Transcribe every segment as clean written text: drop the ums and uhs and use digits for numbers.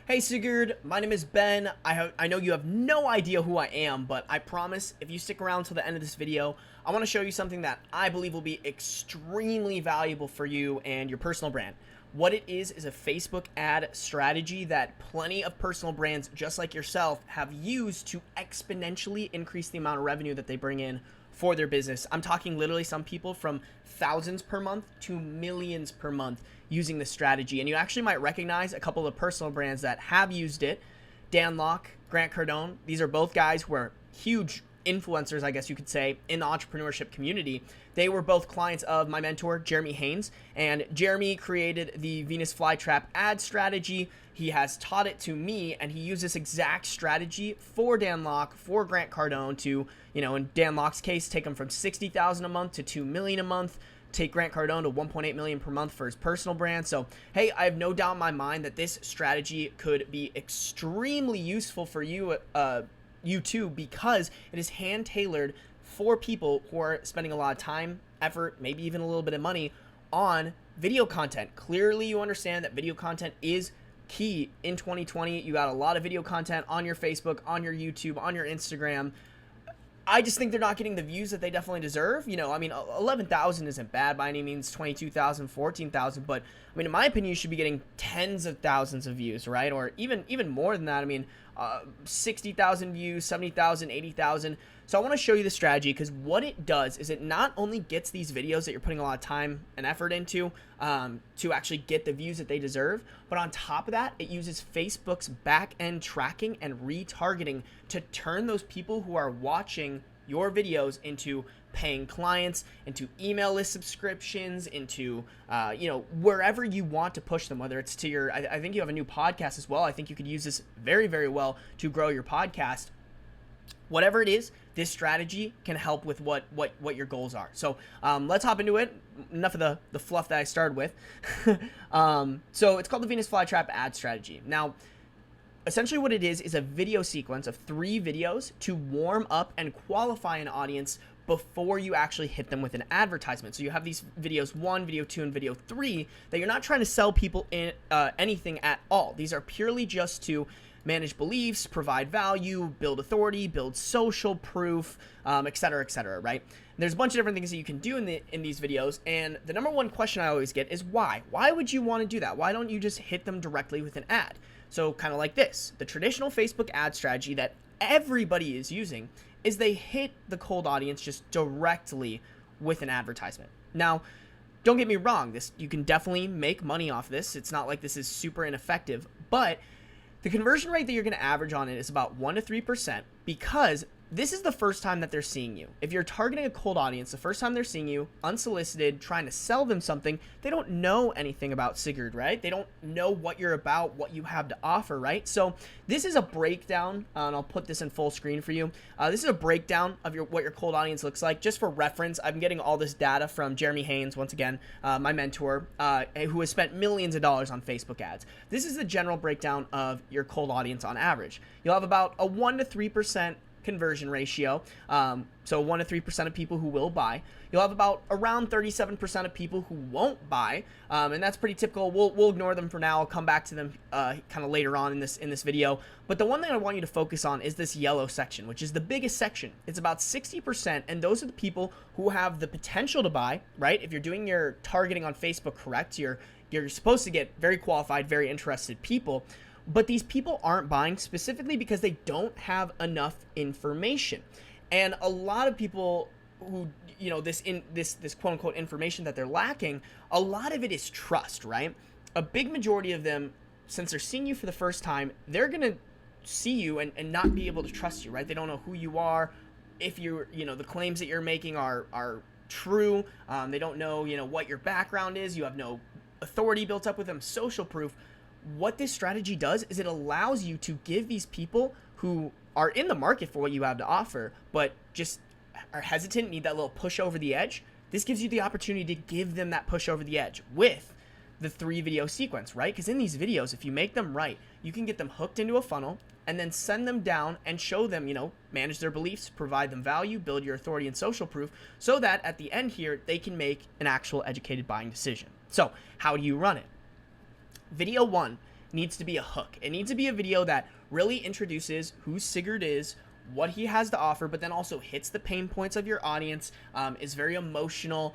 Hey Sigurd, my name is Ben. I know you have no idea who I am, but I promise if you stick around till the end of this video, I want to show you something that I believe will be extremely valuable for you and your personal brand. What it is a Facebook ad strategy that plenty of personal brands just like yourself have used to exponentially increase the amount of revenue that they bring in for their business. I'm talking literally some people from thousands per month to millions per month using this strategy. And you actually might recognize a couple of personal brands that have used it. Dan Locke, Grant Cardone. These are both guys who are huge influencers, I guess you could say, in the entrepreneurship community. They were both clients of my mentor, Jeremy Haynes, and Jeremy created the Venus flytrap ad strategy. He has taught it to me, and he used this exact strategy for Dan Locke, for Grant Cardone to, in Dan Locke's case, take him from $60,000 a month to $2 million a month, take Grant Cardone to $1.8 million per month for his personal brand. So, hey, I have no doubt in my mind that this strategy could be extremely useful for you, you too, because it is hand tailored for people who are spending a lot of time, effort, maybe even a little bit of money on video content. Clearly, you understand that video content is key in 2020. You got a lot of video content on your Facebook, on your YouTube, on your Instagram. I just think they're not getting the views that they definitely deserve. 11,000 isn't bad by any means, 22,000, 14,000, but in my opinion, you should be getting tens of thousands of views, right? Or even more than that. 60,000 views, 70,000, 80,000. So I want to show you the strategy because what it does is it not only gets these videos that you're putting a lot of time and effort into to actually get the views that they deserve, but on top of that, it uses Facebook's back-end tracking and retargeting to turn those people who are watching your videos into paying clients, into email list subscriptions, into wherever you want to push them, whether it's to your, I think you have a new podcast as well. I think you could use this very, very well to grow your podcast. Whatever it is, this strategy can help with what your goals are. So let's hop into it. Enough of the fluff that I started with. So it's called the Venus flytrap ad strategy. Now, essentially what it is a video sequence of 3 videos to warm up and qualify an audience before you actually hit them with an advertisement. So you have these videos 1, video 2, and video 3 that you're not trying to sell people in anything at all. These are purely just to manage beliefs, provide value, build authority, build social proof, et cetera, right? And there's a bunch of different things that you can do in these videos, and the number one question I always get is why? Why would you want to do that? Why don't you just hit them directly with an ad? So kind of like this, the traditional Facebook ad strategy that everybody is using is they hit the cold audience just directly with an advertisement. Now, don't get me wrong, you can definitely make money off this. It's not like this is super ineffective, but the conversion rate that you're going to average on it is about 1 to 3% because this is the first time that they're seeing you. If you're targeting a cold audience, the first time they're seeing you, unsolicited, trying to sell them something, they don't know anything about Sigurd, right? They don't know what you're about, what you have to offer, right? So this is a breakdown, and I'll put this in full screen for you. This is a breakdown of what your cold audience looks like. Just for reference, I'm getting all this data from Jeremy Haynes, once again, my mentor, who has spent millions of dollars on Facebook ads. This is the general breakdown of your cold audience on average. You'll have about a 1 to 3% conversion ratio, so 1 to 3% of people who will buy. You'll have about around 37% of people who won't buy, and that's pretty typical. We'll ignore them for now. I'll come back to them kind of later on in this video. But the one thing I want you to focus on is this yellow section, which is the biggest section. It's about 60%, and those are the people who have the potential to buy, right? If you're doing your targeting on Facebook correct, you're supposed to get very qualified, very interested people. But these people aren't buying specifically because they don't have enough information. And a lot of people who, this quote unquote information that they're lacking, a lot of it is trust, right? A big majority of them, since they're seeing you for the first time, they're going to see you and not be able to trust you, right? They don't know who you are, if you're, the claims that you're making are true. They don't know, what your background is. You have no authority built up with them, social proof. What this strategy does is it allows you to give these people who are in the market for what you have to offer, but just are hesitant, need that little push over the edge. This gives you the opportunity to give them that push over the edge with the 3 video sequence, right? Because in these videos, if you make them right, you can get them hooked into a funnel and then send them down and show them, manage their beliefs, provide them value, build your authority and social proof so that at the end here, they can make an actual educated buying decision. So how do you run it? Video 1 needs to be a hook. It needs to be a video that really introduces who Sigurd is, what he has to offer, but then also hits the pain points of your audience, is very emotional,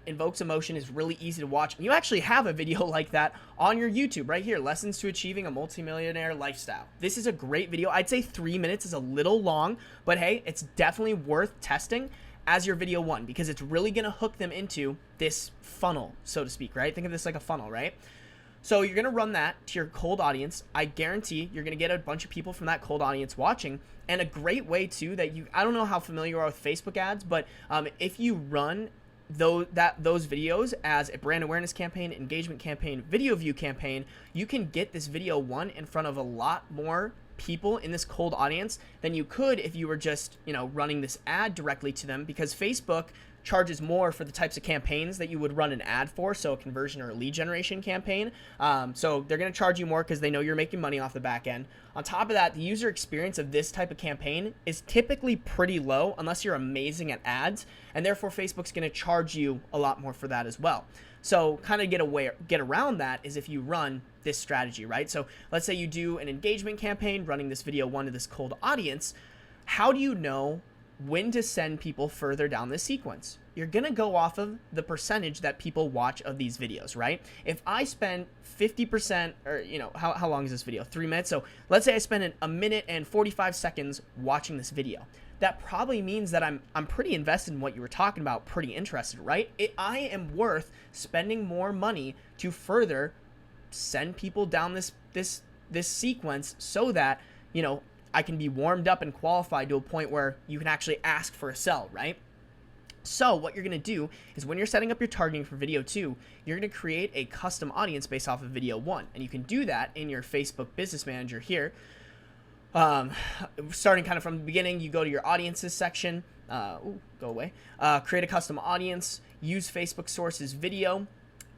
invokes emotion, is really easy to watch. And you actually have a video like that on your YouTube right here, Lessons to Achieving a Multimillionaire Lifestyle. This is a great video. I'd say 3 minutes is a little long, but hey, it's definitely worth testing as your video 1 because it's really going to hook them into this funnel, so to speak, right? Think of this like a funnel, right? So you're going to run that to your cold audience. I guarantee you're going to get a bunch of people from that cold audience watching. And a great way too that I don't know how familiar you are with Facebook ads, but if you run those videos as a brand awareness campaign, engagement campaign, video view campaign, you can get this video 1 in front of a lot more people in this cold audience than you could if you were just, running this ad directly to them, because Facebook charges more for the types of campaigns that you would run an ad for, so a conversion or a lead generation campaign. So they're going to charge you more because they know you're making money off the back end. On top of that, the user experience of this type of campaign is typically pretty low unless you're amazing at ads, and therefore Facebook's going to charge you a lot more for that as well. So kind of get around that is if you run this strategy, right? So let's say you do an engagement campaign running this video 1 to this cold audience. How do you know when to send people further down this sequence? You're going to go off of the percentage that people watch of these videos, right? If I spend 50%, or how long is this video? 3 minutes. So let's say I spend a minute and 45 seconds watching this video. That probably means that I'm pretty invested in what you were talking about, pretty interested, right? I am worth spending more money to further send people down this sequence so that, I can be warmed up and qualified to a point where you can actually ask for a sell, right? So what you're going to do is when you're setting up your targeting for video 2, you're going to create a custom audience based off of video 1. And you can do that in your Facebook Business Manager here. Starting kind of from the beginning, you go to your audiences section, create a custom audience, use Facebook Sources video.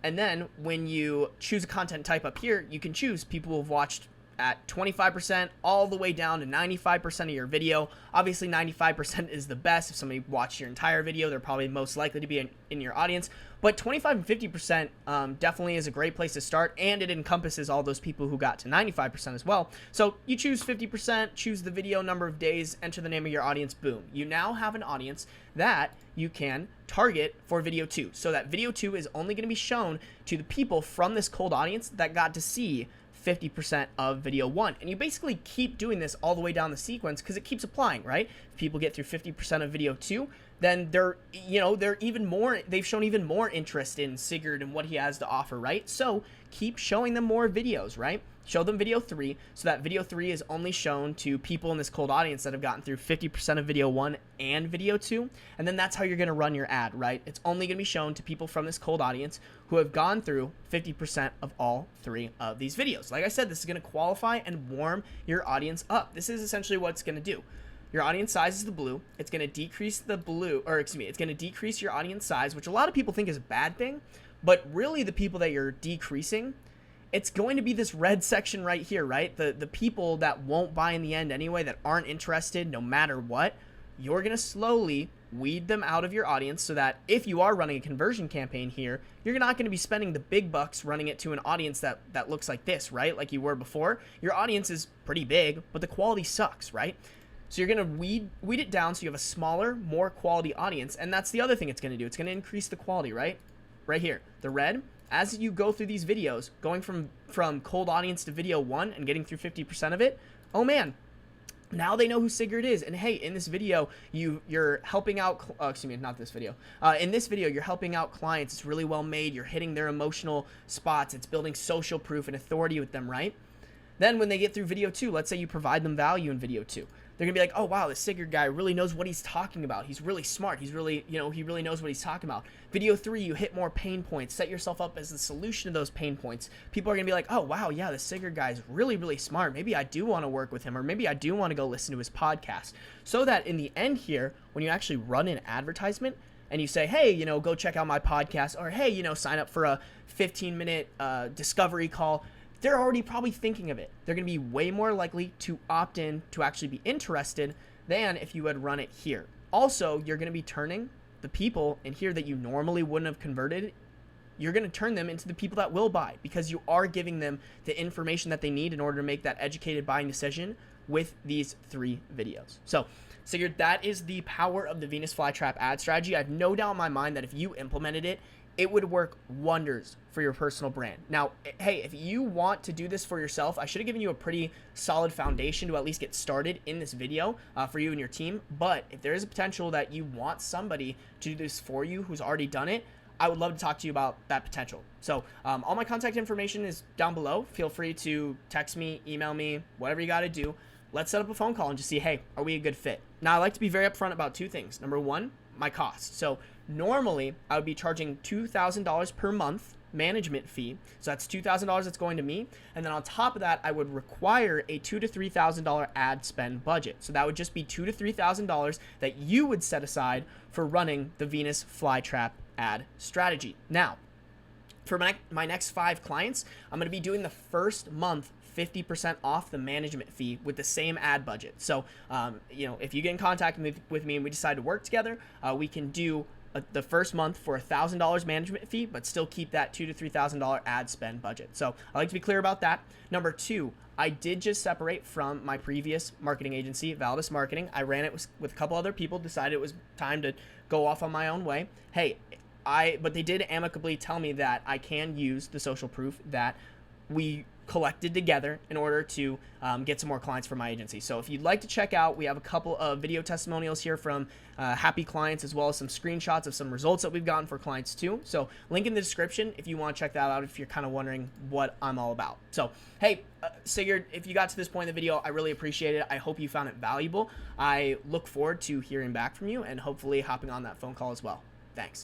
And then when you choose a content type up here, you can choose people who have watched at 25% all the way down to 95% of your video. Obviously 95% is the best. If somebody watched your entire video, they're probably most likely to be in your audience, but 25 and 50% definitely is a great place to start, and it encompasses all those people who got to 95% as well. So you choose 50%, choose the video number of days, enter the name of your audience, boom. You now have an audience that you can target for video 2. So that video 2 is only going to be shown to the people from this cold audience that got to see 50% of video 1. And you basically keep doing this all the way down the sequence because it keeps applying, right? If people get through 50% of video 2, then they've shown even more interest in Sigurd and what he has to offer, right? So keep showing them more videos, right? Show them video 3, so that video 3 is only shown to people in this cold audience that have gotten through 50% of video 1 and video 2, and then that's how you're going to run your ad, right? It's only going to be shown to people from this cold audience who have gone through 50% of all 3 of these videos. Like I said, this is going to qualify and warm your audience up. This is essentially what it's going to do. Your audience size is the blue. It's going to decrease it's going to decrease your audience size, which a lot of people think is a bad thing, but really the people that you're decreasing, it's going to be this red section right here, right? The people that won't buy in the end anyway, that aren't interested no matter what, you're going to slowly weed them out of your audience so that if you are running a conversion campaign here, you're not going to be spending the big bucks running it to an audience that looks like this, right? Like you were before. Your audience is pretty big, but the quality sucks, right? So you're going to weed it down so you have a smaller, more quality audience, and that's the other thing it's going to do. It's going to increase the quality, right? Right here, the red. As you go through these videos, going from cold audience to video 1 and getting through 50% of it, oh man, now they know who Sigurd is. And hey, in this video, you're helping out, not this video. In this video, you're helping out clients. It's really well made. You're hitting their emotional spots. It's building social proof and authority with them, right? Then when they get through video 2, let's say you provide them value in video 2. They're going to be like, oh, wow, this Sigurd guy really knows what he's talking about. He's really smart. He's really, he really knows what he's talking about. Video 3, you hit more pain points. Set yourself up as the solution to those pain points. People are going to be like, oh, wow, yeah, this Sigurd guy is really, really smart. Maybe I do want to work with him, or maybe I do want to go listen to his podcast. So that in the end here, when you actually run an advertisement and you say, hey, go check out my podcast, or hey, sign up for a 15-minute discovery call, they're already probably thinking of it. They're going to be way more likely to opt in to actually be interested than if you had run it here. Also, you're going to be turning the people in here that you normally wouldn't have converted you're going to turn them into the people that will buy, because you are giving them the information that they need in order to make that educated buying decision with these 3 videos. So Sigurd, that is the power of the Venus flytrap ad strategy. I have no doubt in my mind that if you implemented it, it would work wonders for your personal brand. Now, hey, if you want to do this for yourself, I should have given you a pretty solid foundation to at least get started in this video for you and your team. But if there is a potential that you want somebody to do this for you who's already done it, I would love to talk to you about that potential. So all my contact information is down below. Feel free to text me, email me, whatever you got to do. Let's set up a phone call and just see, hey, are we a good fit? Now, I like to be very upfront about 2 things. Number 1, my cost. So normally I would be charging $2,000 per month management fee. So that's $2,000 that's going to me. And then on top of that, I would require a $2,000 to $3,000 ad spend budget. So that would just be $2,000 to $3,000 that you would set aside for running the Venus flytrap ad strategy. Now, for my next 5 clients, I'm going to be doing the first month 50% off the management fee with the same ad budget. So, if you get in contact with me and we decide to work together, we can do the first month for $1,000 management fee, but still keep that $2,000 to $3,000 ad spend budget. So I like to be clear about that. Number 2, I did just separate from my previous marketing agency, Vedal Marketing. I ran it with a couple other people, decided it was time to go off on my own way. Hey, but they did amicably tell me that I can use the social proof that we collected together in order to get some more clients for my agency. So if you'd like to check out, we have a couple of video testimonials here from happy clients, as well as some screenshots of some results that we've gotten for clients too. So link in the description if you want to check that out, if you're kind of wondering what I'm all about. So hey, Sigurd, if you got to this point in the video, I really appreciate it. I hope you found it valuable. I look forward to hearing back from you and hopefully hopping on that phone call as well. Thanks.